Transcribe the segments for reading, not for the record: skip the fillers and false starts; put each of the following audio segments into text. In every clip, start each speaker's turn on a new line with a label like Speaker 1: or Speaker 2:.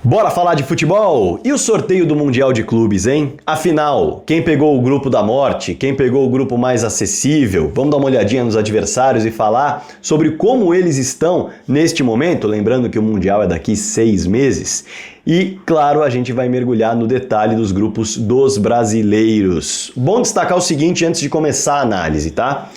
Speaker 1: Bora falar de futebol? E o sorteio do Mundial de Clubes, hein? Afinal, quem pegou o grupo da morte? Quem pegou o grupo mais acessível? Vamos dar uma olhadinha nos adversários e falar sobre como eles estão neste momento? Lembrando que o Mundial é daqui 6 meses. E, claro, a gente vai mergulhar no detalhe dos grupos dos brasileiros. Bom destacar o seguinte antes de começar a análise, tá?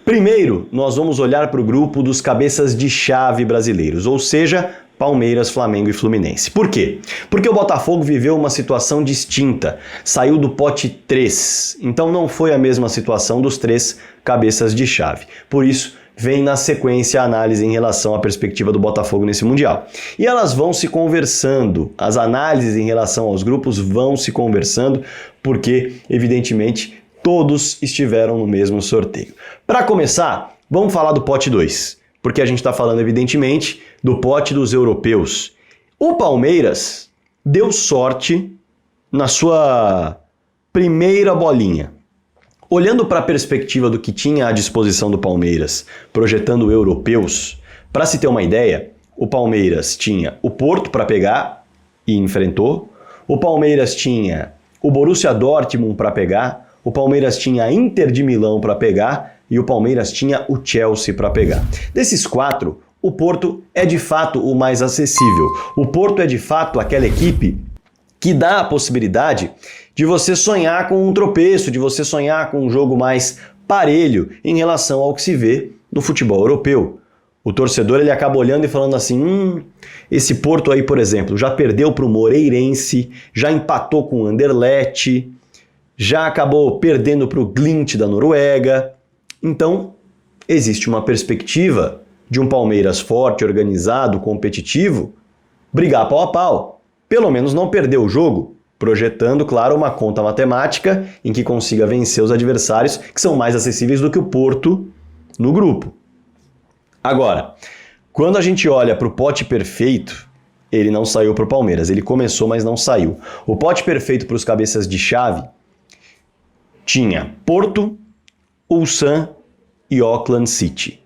Speaker 1: Primeiro, nós vamos olhar para o grupo dos cabeças de chave brasileiros, ou seja, Palmeiras, Flamengo e Fluminense. Por quê? Porque o Botafogo viveu uma situação distinta, saiu do pote 3, então não foi a mesma situação dos 3 cabeças de chave. Por isso, vem na sequência a análise em relação à perspectiva do Botafogo nesse Mundial. E elas vão se conversando, as análises em relação aos grupos vão se conversando, porque, evidentemente, todos estiveram no mesmo sorteio. Para começar, vamos falar do pote 2, porque a gente está falando, evidentemente, do pote dos europeus. O Palmeiras deu sorte na sua primeira bolinha. Olhando para a perspectiva do que tinha à disposição do Palmeiras, projetando europeus, para se ter uma ideia, o Palmeiras tinha o Porto para pegar e enfrentou, o Palmeiras tinha o Borussia Dortmund para pegar, o Palmeiras tinha a Inter de Milão para pegar e o Palmeiras tinha o Chelsea para pegar. Desses 4, o Porto é de fato o mais acessível. O Porto é de fato aquela equipe que dá a possibilidade de você sonhar com um tropeço, de você sonhar com um jogo mais parelho em relação ao que se vê no futebol europeu. O torcedor ele acaba olhando e falando assim, esse Porto aí, por exemplo, já perdeu para o Moreirense, já empatou com o Anderlecht, já acabou perdendo para o Glint da Noruega. Então, existe uma perspectiva de um Palmeiras forte, organizado, competitivo, brigar pau a pau. Pelo menos não perder o jogo, projetando, claro, uma conta matemática em que consiga vencer os adversários que são mais acessíveis do que o Porto no grupo. Agora, quando a gente olha para o pote perfeito, ele não saiu para o Palmeiras. Ele começou, mas não saiu. O pote perfeito para os cabeças de chave tinha Porto, Ulsan e Auckland City.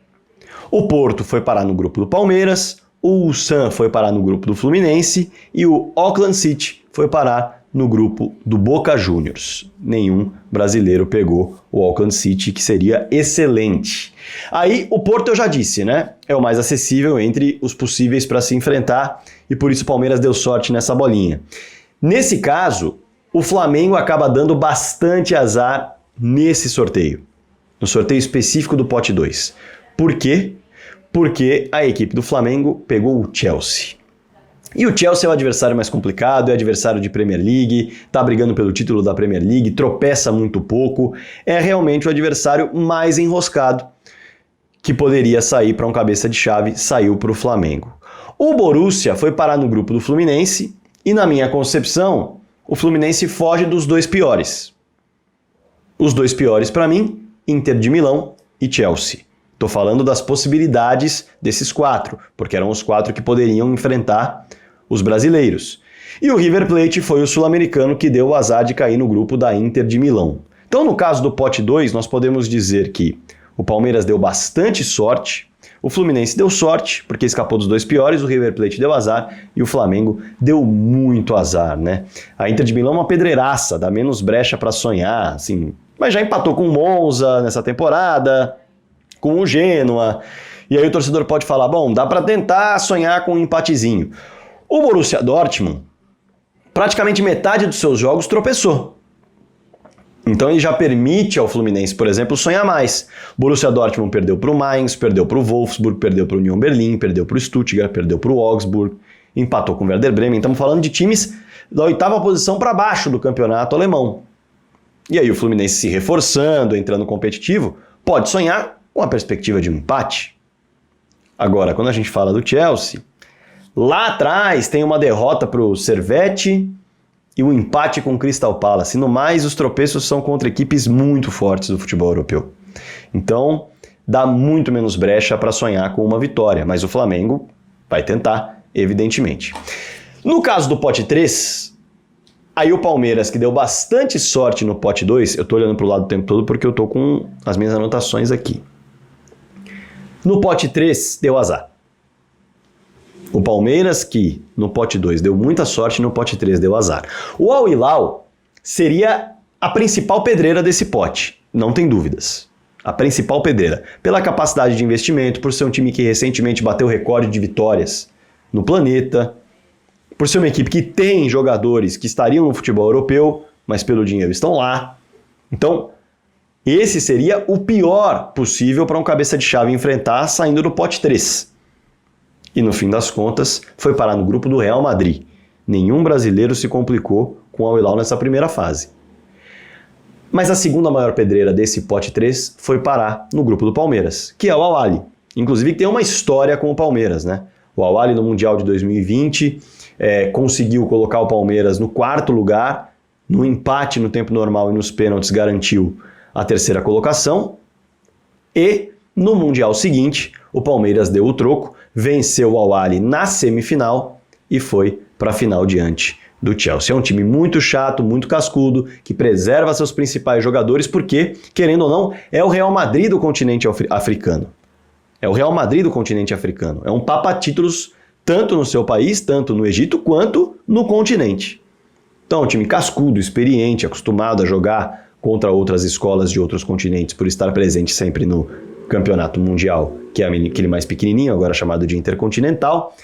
Speaker 1: O Porto foi parar no grupo do Palmeiras, o Ulsan foi parar no grupo do Fluminense e o Auckland City foi parar no grupo do Boca Juniors. Nenhum brasileiro pegou o Auckland City, que seria excelente. Aí o Porto eu já disse, né? É o mais acessível entre os possíveis para se enfrentar e por isso o Palmeiras deu sorte nessa bolinha. Nesse caso, o Flamengo acaba dando bastante azar nesse sorteio. No sorteio específico do pote 2. Por quê? Porque a equipe do Flamengo pegou o Chelsea. E o Chelsea é o adversário mais complicado, é adversário de Premier League, tá brigando pelo título da Premier League, tropeça muito pouco, é realmente o adversário mais enroscado que poderia sair para um cabeça de chave, saiu para o Flamengo. O Borussia foi parar no grupo do Fluminense e, na minha concepção, o Fluminense foge dos 2 piores. Os 2 piores para mim, Inter de Milão e Chelsea. Estou falando das possibilidades desses 4, porque eram os 4 que poderiam enfrentar os brasileiros. E o River Plate foi o sul-americano que deu o azar de cair no grupo da Inter de Milão. Então, no caso do pote 2, nós podemos dizer que o Palmeiras deu bastante sorte, o Fluminense deu sorte, porque escapou dos 2 piores, o River Plate deu azar e o Flamengo deu muito azar, né? A Inter de Milão é uma pedreiraça, dá menos brecha para sonhar, assim, mas já empatou com o Monza nessa temporada, com o Genoa, e aí o torcedor pode falar, bom, dá para tentar sonhar com um empatezinho. O Borussia Dortmund, praticamente metade dos seus jogos tropeçou. Então ele já permite ao Fluminense, por exemplo, sonhar mais. O Borussia Dortmund perdeu para o Mainz, perdeu para o Wolfsburg, perdeu para o Union Berlin, perdeu para o Stuttgart, perdeu para o Augsburg, empatou com o Werder Bremen. Estamos falando de times da 8ª posição para baixo do campeonato alemão. E aí o Fluminense se reforçando, entrando competitivo, pode sonhar com a perspectiva de um empate. Agora, quando a gente fala do Chelsea, lá atrás tem uma derrota para o Servette e um empate com o Crystal Palace. No mais, os tropeços são contra equipes muito fortes do futebol europeu. Então, dá muito menos brecha para sonhar com uma vitória, mas o Flamengo vai tentar, evidentemente. No caso do pote 3, aí o Palmeiras, que deu bastante sorte no pote 2, eu estou olhando para o lado o tempo todo porque eu estou com as minhas anotações aqui. No pote 3, deu azar. O Palmeiras, que no pote 2 deu muita sorte, no pote 3 deu azar. O Al Hilal seria a principal pedreira desse pote, não tem dúvidas. A principal pedreira, pela capacidade de investimento, por ser um time que recentemente bateu recorde de vitórias no planeta, por ser uma equipe que tem jogadores que estariam no futebol europeu, mas pelo dinheiro estão lá. Então, esse seria o pior possível para um cabeça de chave enfrentar saindo do pote 3. E no fim das contas, foi parar no grupo do Real Madrid. Nenhum brasileiro se complicou com o Al Hilal nessa primeira fase. Mas a segunda maior pedreira desse pote 3 foi parar no grupo do Palmeiras, que é o Al Ahly. Inclusive tem uma história com o Palmeiras, né? O Al Ahly no Mundial de 2020 conseguiu colocar o Palmeiras no 4º lugar, no empate no tempo normal e nos pênaltis garantiu a 3ª colocação. E no Mundial seguinte, o Palmeiras deu o troco, venceu o Al Ahly na semifinal e foi para a final diante do Chelsea. É um time muito chato, muito cascudo, que preserva seus principais jogadores porque, querendo ou não, é o Real Madrid do continente africano. É o Real Madrid do continente africano. É um papa-títulos tanto no seu país, tanto no Egito, quanto no continente. Então é um time cascudo, experiente, acostumado a jogar contra outras escolas de outros continentes, por estar presente sempre no campeonato mundial, que é aquele mais pequenininho, agora chamado de Intercontinental.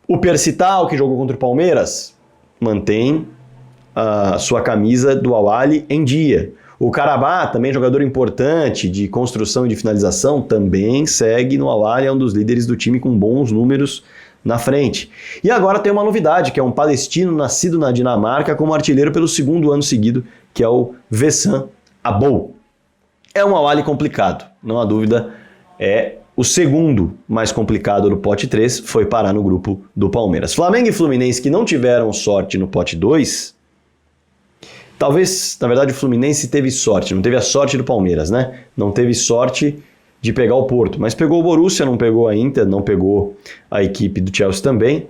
Speaker 1: O Percital, que jogou contra o Palmeiras, mantém a sua camisa do Al Ahly em dia. O Karabakh, também jogador importante de construção e de finalização, também segue no Al Ahly, é um dos líderes do time com bons números na frente. E agora tem uma novidade, que é um palestino nascido na Dinamarca como artilheiro pelo 2º ano seguido, que é o Wessam Abou. É um Al Ahly complicado, não há dúvida, é o 2º mais complicado do pote 3, foi parar no grupo do Palmeiras. Flamengo e Fluminense, que não tiveram sorte no pote 2, talvez, na verdade, o Fluminense teve sorte, não teve a sorte do Palmeiras, né? Não teve sorte de pegar o Porto, mas pegou o Borussia, não pegou a Inter, não pegou a equipe do Chelsea também,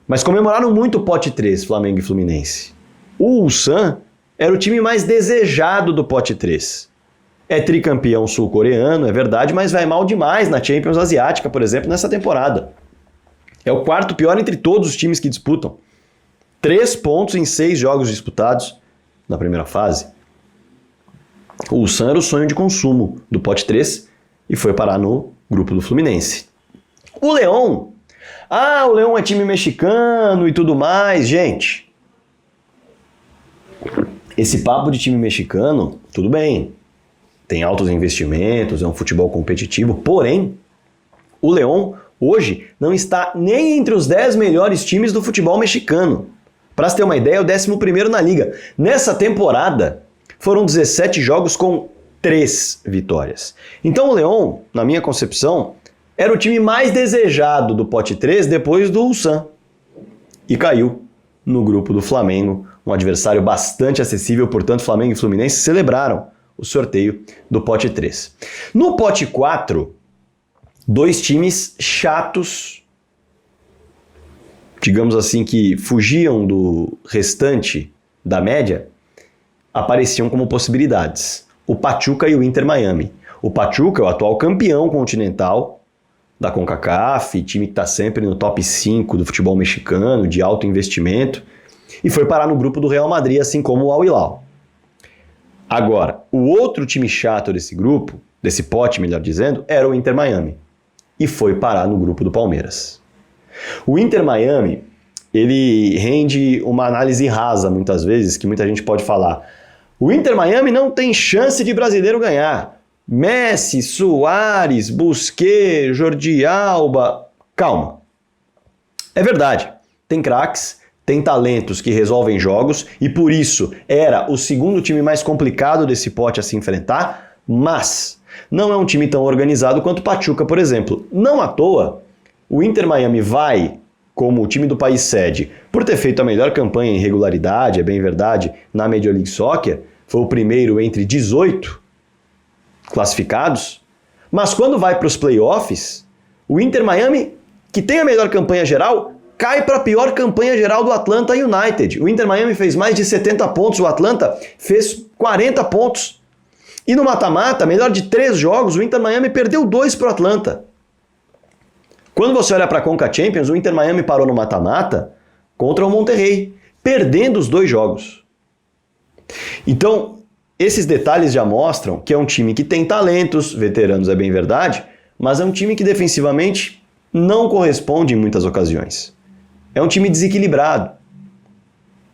Speaker 1: mas comemoraram muito o pote 3, Flamengo e Fluminense. O Ulsan era o time mais desejado do pote 3. É tricampeão sul-coreano, é verdade, mas vai mal demais na Champions Asiática, por exemplo, nessa temporada. É o 4º pior entre todos os times que disputam. 3 pontos em 6 jogos disputados na primeira fase. O Ulsan era o sonho de consumo do pote 3 e foi parar no grupo do Fluminense. O León. O León é time mexicano e tudo mais. Gente, esse papo de time mexicano, tudo bem. Tem altos investimentos, é um futebol competitivo, porém, o León hoje não está nem entre os 10 melhores times do futebol mexicano. Para você ter uma ideia, é o 11º na liga. Nessa temporada, foram 17 jogos com 3 vitórias. Então o León, na minha concepção, era o time mais desejado do pote 3 depois do Ulsan. E caiu no grupo do Flamengo, um adversário bastante acessível, portanto Flamengo e Fluminense celebraram o sorteio do pote 3. No pote 4, 2 times chatos, digamos assim, que fugiam do restante da média, apareciam como possibilidades. O Pachuca e o Inter Miami. O Pachuca é o atual campeão continental da CONCACAF, time que está sempre no top 5 do futebol mexicano, de alto investimento, e foi parar no grupo do Real Madrid, assim como o Al Hilal. Agora, o outro time chato desse grupo, desse pote, melhor dizendo, era o Inter Miami, e foi parar no grupo do Palmeiras. O Inter Miami, ele rende uma análise rasa, muitas vezes, que muita gente pode falar. O Inter Miami não tem chance de brasileiro ganhar. Messi, Suárez, Busquets, Jordi Alba... Calma. É verdade, tem craques, tem talentos que resolvem jogos e por isso era o 2º time mais complicado desse pote a se enfrentar, mas não é um time tão organizado quanto o Pachuca, por exemplo. Não à toa, o Inter Miami vai como o time do país sede por ter feito a melhor campanha em regularidade, é bem verdade, na Major League Soccer, foi o primeiro entre 18 classificados, mas quando vai para os playoffs, o Inter Miami, que tem a melhor campanha geral, cai para a pior campanha geral do Atlanta United. O Inter Miami fez mais de 70 pontos, o Atlanta fez 40 pontos. E no mata-mata, melhor de 3 jogos, o Inter Miami perdeu 2 para o Atlanta. Quando você olha para a Conca Champions, o Inter Miami parou no mata-mata contra o Monterrey, perdendo os 2 jogos. Então, esses detalhes já mostram que é um time que tem talentos, veteranos é bem verdade, mas é um time que defensivamente não corresponde em muitas ocasiões. É um time desequilibrado.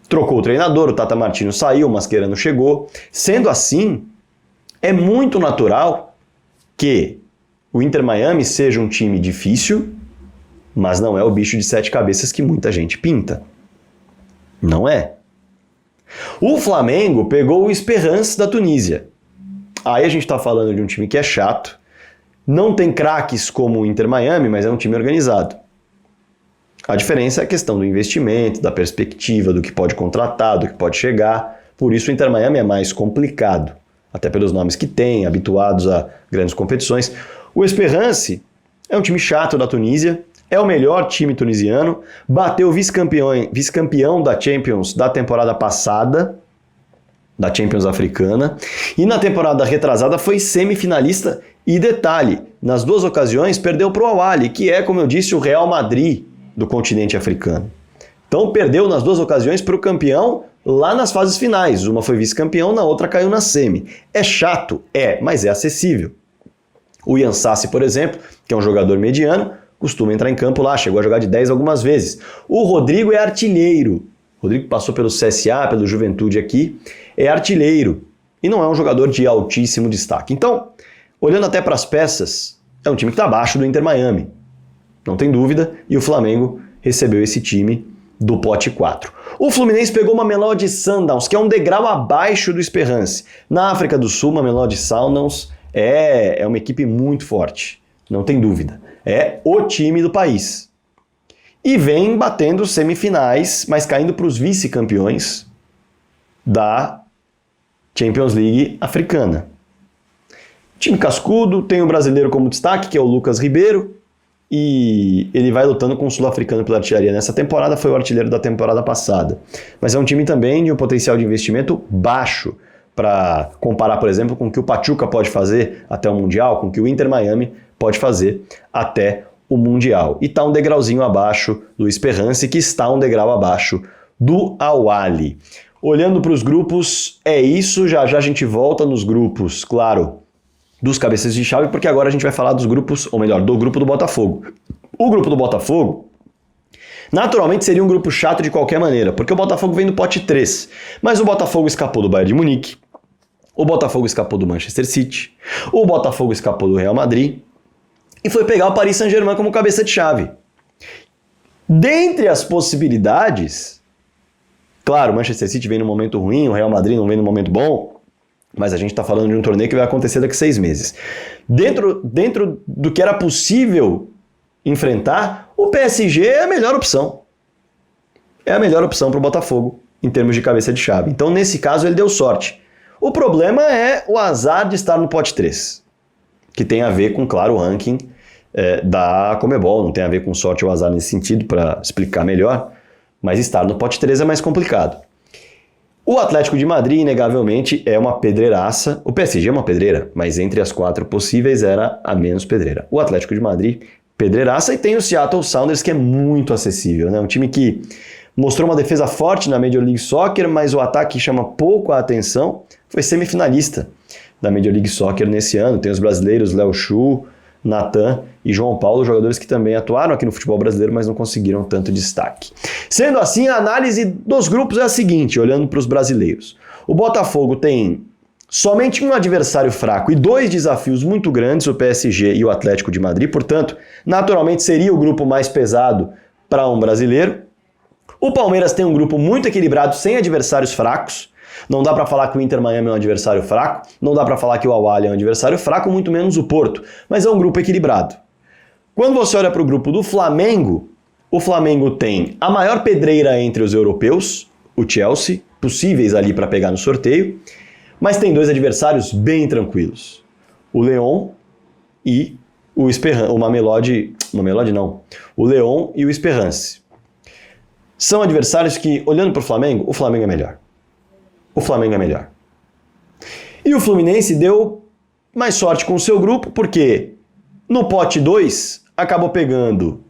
Speaker 1: Trocou o treinador, o Tata Martino saiu, o Mascherano chegou. Sendo assim, é muito natural que o Inter Miami seja um time difícil, mas não é o bicho de 7 cabeças que muita gente pinta. Não é. O Flamengo pegou o Esperance da Tunísia. Aí a gente está falando de um time que é chato, não tem craques como o Inter Miami, mas é um time organizado. A diferença é a questão do investimento, da perspectiva, do que pode contratar, do que pode chegar. Por isso o Inter Miami é mais complicado, até pelos nomes que tem, habituados a grandes competições. O Esperance é um time chato da Tunísia, é o melhor time tunisiano, bateu o vice-campeão da Champions da temporada passada, da Champions africana, e na temporada retrasada foi semifinalista e detalhe, nas 2 ocasiões perdeu para o Al-Ahly, que é, como eu disse, o Real Madrid do continente africano. Então perdeu nas 2 ocasiões para o campeão lá nas fases finais, uma foi vice-campeão, na outra caiu na semi. É chato? É, mas é acessível. O Yan Sassi, por exemplo, que é um jogador mediano, costuma entrar em campo lá, chegou a jogar de 10 algumas vezes. O Rodrigo é artilheiro. O Rodrigo passou pelo CSA, pelo Juventude aqui, é artilheiro. E não é um jogador de altíssimo destaque. Então, olhando até para as peças, é um time que está abaixo do Inter Miami. Não tem dúvida, e o Flamengo recebeu esse time do pote 4. O Fluminense pegou uma Mamelodi Sundowns, que é um degrau abaixo do Esperance. Na África do Sul, uma Mamelodi Sundowns é uma equipe muito forte, não tem dúvida. É o time do país. E vem batendo semifinais, mas caindo para os vice-campeões da Champions League africana. Time cascudo, tem o brasileiro como destaque, que é o Lucas Ribeiro, e ele vai lutando com o sul-africano pela artilharia. Nessa temporada foi o artilheiro da temporada passada. Mas é um time também de um potencial de investimento baixo, para comparar, por exemplo, com o que o Pachuca pode fazer até o Mundial, com o que o Inter Miami pode fazer até o Mundial. E está um degrauzinho abaixo do Esperance, que está um degrau abaixo do Al-Ahly. Olhando para os grupos, é isso. Já já a gente volta nos grupos, claro, dos cabeças de chave, porque agora a gente vai falar dos grupos, ou melhor, do grupo do Botafogo. O grupo do Botafogo, naturalmente, seria um grupo chato de qualquer maneira, porque o Botafogo vem do pote 3. Mas o Botafogo escapou do Bayern de Munique, o Botafogo escapou do Manchester City, o Botafogo escapou do Real Madrid e foi pegar o Paris Saint-Germain como cabeça de chave. Dentre as possibilidades, claro, o Manchester City vem num momento ruim, o Real Madrid não vem num momento bom, mas a gente está falando de um torneio que vai acontecer daqui a 6 meses. Dentro do que era possível enfrentar, o PSG é a melhor opção. É a melhor opção para o Botafogo em termos de cabeça de chave. Então, nesse caso, ele deu sorte. O problema é o azar de estar no pote 3, que tem a ver com, claro, o ranking da Conmebol, não tem a ver com sorte ou azar nesse sentido, para explicar melhor, mas estar no pote 3 é mais complicado. O Atlético de Madrid, inegavelmente, é uma pedreiraça. O PSG é uma pedreira, mas entre as 4 possíveis era a menos pedreira. O Atlético de Madrid, pedreiraça, e tem o Seattle Sounders, que é muito acessível, né? Um time que mostrou uma defesa forte na Major League Soccer, mas o ataque chama pouco a atenção. Foi semifinalista da Major League Soccer nesse ano. Tem os brasileiros Léo Chu, Natan e João Paulo, jogadores que também atuaram aqui no futebol brasileiro, mas não conseguiram tanto destaque. Sendo assim, a análise dos grupos é a seguinte, olhando para os brasileiros. O Botafogo tem somente um adversário fraco e 2 desafios muito grandes, o PSG e o Atlético de Madrid, portanto, naturalmente seria o grupo mais pesado para um brasileiro. O Palmeiras tem um grupo muito equilibrado, sem adversários fracos. Não dá para falar que o Inter Miami é um adversário fraco, não dá para falar que o Al-Ahly é um adversário fraco, muito menos o Porto, mas é um grupo equilibrado. Quando você olha para o grupo do Flamengo, o Flamengo tem a maior pedreira entre os europeus, o Chelsea, possíveis ali para pegar no sorteio, mas tem 2 adversários bem tranquilos, o Lyon e o Esperance, o Lyon e o Esperance. São adversários que, olhando para o Flamengo é melhor. O Flamengo é melhor. E o Fluminense deu mais sorte com o seu grupo, porque no pote 2 acabou pegando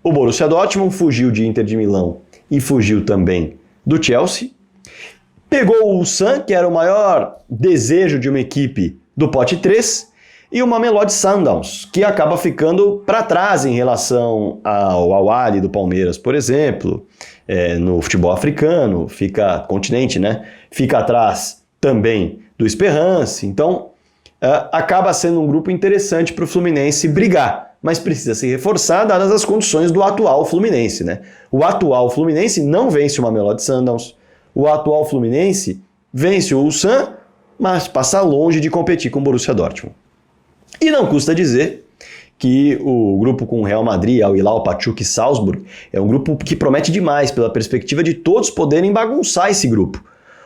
Speaker 1: o Borussia Dortmund, fugiu de Inter de Milão e fugiu também do Chelsea. Pegou o Ulsan, que era o maior desejo de uma equipe do pote 3, e o Mamelodi Sundowns, que acaba ficando para trás em relação ao Al-Ahly do Palmeiras, por exemplo, no futebol africano, fica continente, né? Fica atrás também do Esperance, então acaba sendo um grupo interessante para o Fluminense brigar, mas precisa se reforçar dadas as condições do atual Fluminense, né? O atual Fluminense não vence o Mamelodi Sundowns, o atual Fluminense vence o Ulsan, mas passa longe de competir com o Borussia Dortmund. E não custa dizer que o grupo com o Real Madrid, Al Hilal, Pachuca e Salzburg é um grupo que promete demais pela perspectiva de todos poderem bagunçar esse grupo.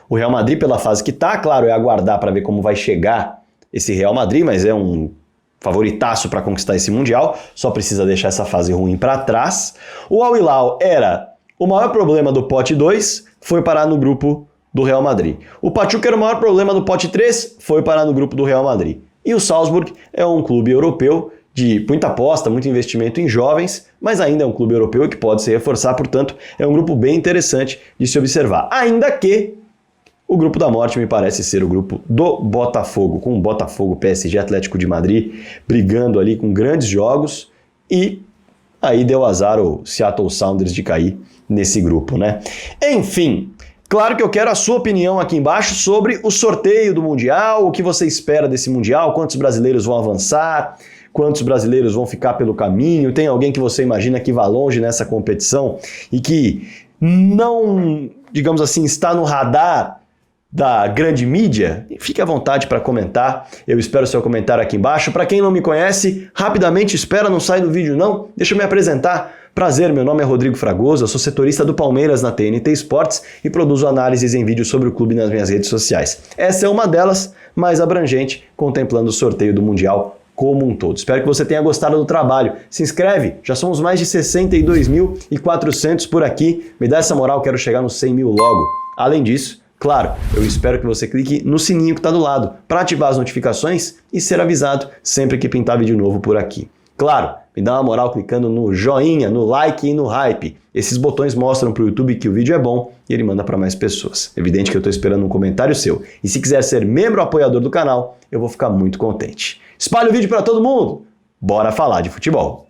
Speaker 1: O Real Madrid, pela fase que tá, claro, é aguardar para ver como vai chegar esse Real Madrid, mas é um favoritaço para conquistar esse Mundial, só precisa deixar essa fase ruim para trás. O Al Hilal era o maior problema do pote 2, foi parar no grupo do Real Madrid. O Pachuca era o maior problema do pote 3, foi parar no grupo do Real Madrid. E o Salzburg é um clube europeu de muita aposta, muito investimento em jovens, mas ainda é um clube europeu que pode se reforçar, portanto, é um grupo bem interessante de se observar. Ainda que o grupo da morte me parece ser o grupo do Botafogo, com o Botafogo, PSG, Atlético de Madrid, brigando ali com grandes jogos, e aí deu azar o Seattle Sounders de cair nesse grupo, né? Enfim, claro que eu quero a sua opinião aqui embaixo sobre o sorteio do Mundial, o que você espera desse Mundial, quantos brasileiros vão avançar, quantos brasileiros vão ficar pelo caminho, tem alguém que você imagina que vá longe nessa competição e que não, digamos assim, está no radar da grande mídia? Fique à vontade para comentar, eu espero seu comentário aqui embaixo. Para quem não me conhece, rapidamente, espera, não sai do vídeo não, deixa eu me apresentar. Prazer, meu nome é Rodrigo Fragoso, eu sou setorista do Palmeiras na TNT Sports e produzo análises em vídeo sobre o clube nas minhas redes sociais. Essa é uma delas, mais abrangente, contemplando o sorteio do Mundial como um todo. Espero que você tenha gostado do trabalho. Se inscreve, já somos mais de 62.400 por aqui. Me dá essa moral, quero chegar nos 100 mil logo. Além disso, claro, eu espero que você clique no sininho que está do lado para ativar as notificações e ser avisado sempre que pintar vídeo novo por aqui. Claro, me dá uma moral clicando no joinha, no like e no hype. Esses botões mostram para o YouTube que o vídeo é bom e ele manda para mais pessoas. Evidente que eu estou esperando um comentário seu. E se quiser ser membro ou apoiador do canal, eu vou ficar muito contente. Espalhe o vídeo para todo mundo. Bora falar de futebol.